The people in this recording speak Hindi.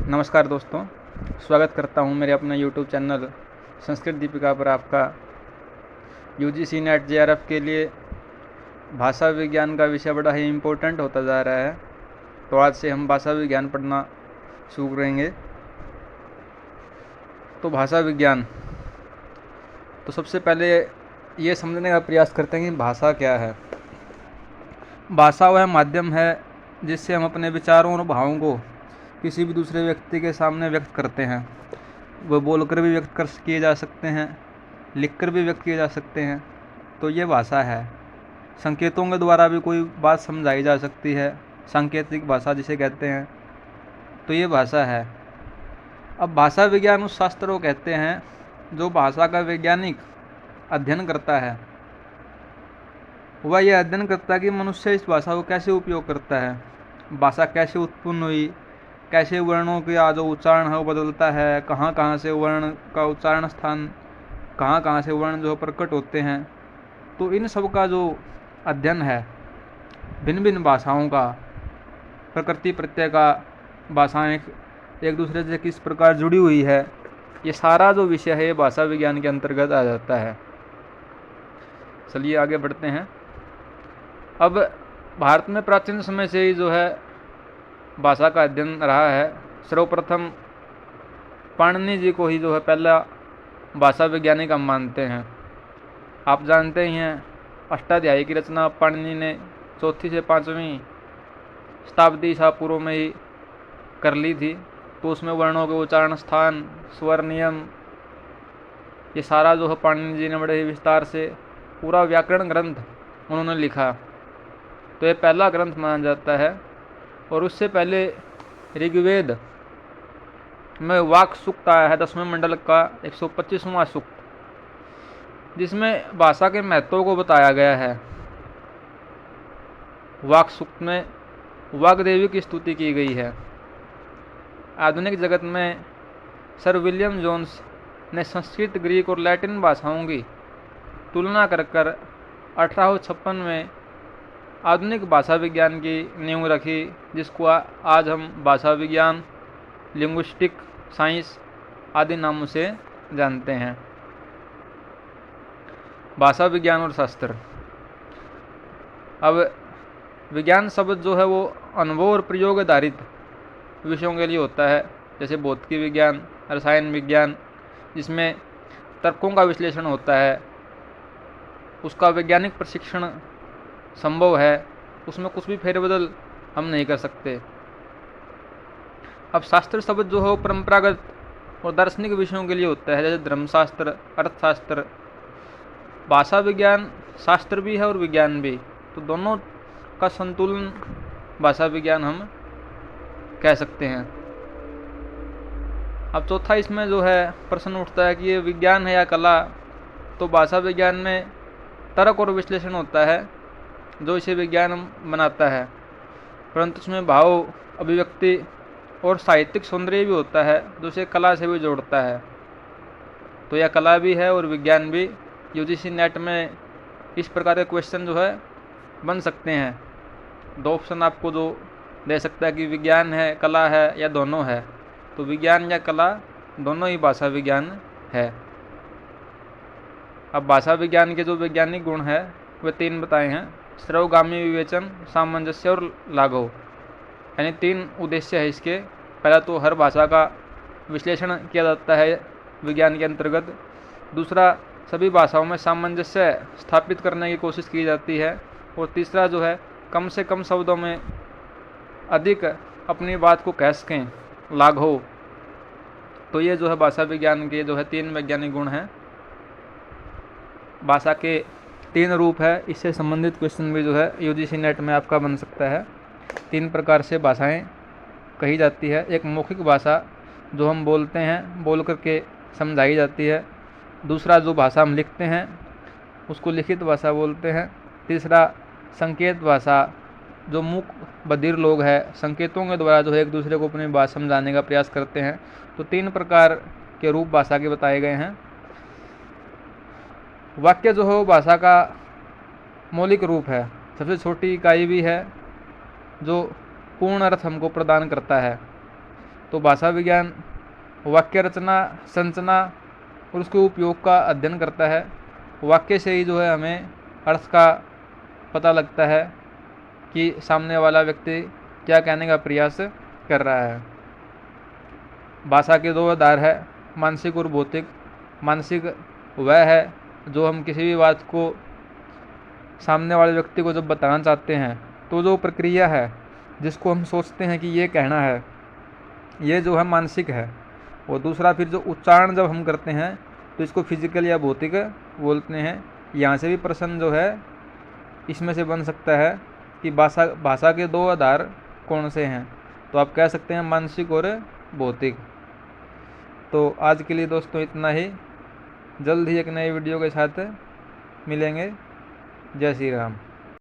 नमस्कार दोस्तों, स्वागत करता हूं मेरे अपने YouTube चैनल संस्कृत दीपिका पर। आपका UGC नेट JRF के लिए भाषा विज्ञान का विषय बड़ा ही इम्पोर्टेंट होता जा रहा है। तो आज से हम भाषा विज्ञान पढ़ना शुरू करेंगे। तो भाषा विज्ञान, तो सबसे पहले ये समझने का प्रयास करते हैं कि भाषा क्या है। भाषा वह माध्यम है जिससे हम अपने विचारों और भावों को किसी भी दूसरे व्यक्ति के सामने व्यक्त करते हैं। वह बोलकर भी व्यक्त किए जा सकते हैं, लिखकर भी व्यक्त किए जा सकते हैं। तो ये भाषा है। संकेतों के द्वारा भी कोई बात समझाई जा सकती है, सांकेतिक भाषा जिसे कहते हैं। तो ये भाषा है। अब भाषा विज्ञान उस शास्त्र को कहते हैं जो भाषा का वैज्ञानिक अध्ययन करता है। वह यह अध्ययन करता है कि मनुष्य इस भाषा को कैसे उपयोग करता है, भाषा कैसे उत्पन्न हुई, कैसे वर्णों का जो उच्चारण है वो बदलता है, कहाँ कहाँ से वर्ण का उच्चारण स्थान, कहाँ कहाँ से वर्ण जो प्रकट होते हैं। तो इन सब का जो अध्ययन है, भिन्न भिन्न भाषाओं का, प्रकृति प्रत्यय का, भाषाएं एक दूसरे से किस प्रकार जुड़ी हुई है, ये सारा जो विषय है ये भाषा विज्ञान के अंतर्गत आ जाता है। चलिए आगे बढ़ते हैं। अब भारत में प्राचीन समय से ही जो है भाषा का अध्ययन रहा है। सर्वप्रथम पाणिनि जी को ही जो है पहला भाषा वैज्ञानिक हम मानते हैं। आप जानते ही हैं, अष्टाध्यायी की रचना पाणिनि ने 4वीं से 5वीं शताब्दी ईसा पूर्व में ही कर ली थी। तो उसमें वर्णों के उच्चारण स्थान, स्वर नियम, ये सारा जो है पाणिनि जी ने बड़े ही विस्तार से पूरा व्याकरण ग्रंथ उन्होंने लिखा। तो ये पहला ग्रंथ माना जाता है। और उससे पहले ऋग्वेद में वाक सूक्त आया है, 10वें मंडल का 125वां सूक्त, जिसमें भाषा के महत्व को बताया गया है। वाक सूक्त में वाग्देवी की स्तुति की गई है। आधुनिक जगत में सर विलियम जोन्स ने संस्कृत, ग्रीक और लैटिन भाषाओं की तुलना कर 1856 में आधुनिक भाषा विज्ञान की नींव रखी, जिसको आज हम भाषा विज्ञान, लिंग्विस्टिक साइंस आदि नामों से जानते हैं। भाषा विज्ञान और शास्त्र। अब विज्ञान शब्द जो है वो अनुभव और प्रयोग आधारित विषयों के लिए होता है, जैसे भौतिकी विज्ञान, रसायन विज्ञान, जिसमें तर्कों का विश्लेषण होता है, उसका वैज्ञानिक प्रशिक्षण संभव है, उसमें कुछ भी फेरबदल हम नहीं कर सकते। अब शास्त्र शब्द जो है वो परंपरागत और दार्शनिक विषयों के लिए होता है, जैसे धर्मशास्त्र, अर्थशास्त्र। भाषा विज्ञान शास्त्र भी है और विज्ञान भी, तो दोनों का संतुलन भाषा विज्ञान हम कह सकते हैं। अब चौथा इसमें जो है प्रश्न उठता है कि ये विज्ञान है या कला। तो भाषा विज्ञान में तर्क और विश्लेषण होता है जो इसे विज्ञान बनाता है, परंतु उसमें भाव, अभिव्यक्ति और साहित्यिक सौंदर्य भी होता है जो इसे कला से भी जोड़ता है। तो यह कला भी है और विज्ञान भी। UGC नेट में इस प्रकार के क्वेश्चन जो है बन सकते हैं। 2 ऑप्शन आपको जो दे सकता है कि विज्ञान है, कला है या दोनों है। तो विज्ञान या कला दोनों ही भाषा विज्ञान है। अब भाषा विज्ञान के जो वैज्ञानिक गुण है वे 3 बताए हैं: सर्वगामी विवेचन, सामंजस्य और लाघव। यानी 3 उद्देश्य है इसके। पहला तो हर भाषा का विश्लेषण किया जाता है विज्ञान के अंतर्गत। दूसरा, सभी भाषाओं में सामंजस्य स्थापित करने की कोशिश की जाती है। और तीसरा जो है, कम से कम शब्दों में अधिक अपनी बात को कह सकें, लाघव। तो ये जो है भाषा विज्ञान के जो है 3 वैज्ञानिक गुण हैं। भाषा के 3 रूप है। इससे संबंधित क्वेश्चन भी जो है UGC नेट में आपका बन सकता है। 3 प्रकार से भाषाएं कही जाती है। एक मौखिक भाषा जो हम बोलते हैं, बोल करके समझाई जाती है। दूसरा, जो भाषा हम लिखते हैं उसको लिखित भाषा बोलते हैं। तीसरा, संकेत भाषा, जो मूक बधिर लोग हैं संकेतों के द्वारा जो है एक दूसरे को अपनी बात समझाने का प्रयास करते हैं। तो 3 प्रकार के रूप भाषा के बताए गए हैं। वाक्य जो है भाषा का मौलिक रूप है, सबसे छोटी इकाई भी है जो पूर्ण अर्थ हमको प्रदान करता है। तो भाषा विज्ञान वाक्य रचना, संरचना और उसके उपयोग का अध्ययन करता है। वाक्य से ही जो है हमें अर्थ का पता लगता है कि सामने वाला व्यक्ति क्या कहने का प्रयास कर रहा है। भाषा के दो आधार है, मानसिक और भौतिक। मानसिक वह है जो हम किसी भी बात को सामने वाले व्यक्ति को जब बताना चाहते हैं तो जो प्रक्रिया है जिसको हम सोचते हैं कि ये कहना है, ये जो है मानसिक है। और दूसरा फिर जो उच्चारण जब हम करते हैं तो इसको फिजिकल या भौतिक बोलते हैं। यहाँ से भी प्रश्न जो है इसमें से बन सकता है कि भाषा के दो आधार कौन से हैं, तो आप कह सकते हैं मानसिक और भौतिक। तो आज के लिए दोस्तों इतना ही। जल्द ही एक नए वीडियो के साथ मिलेंगे। जय श्री राम।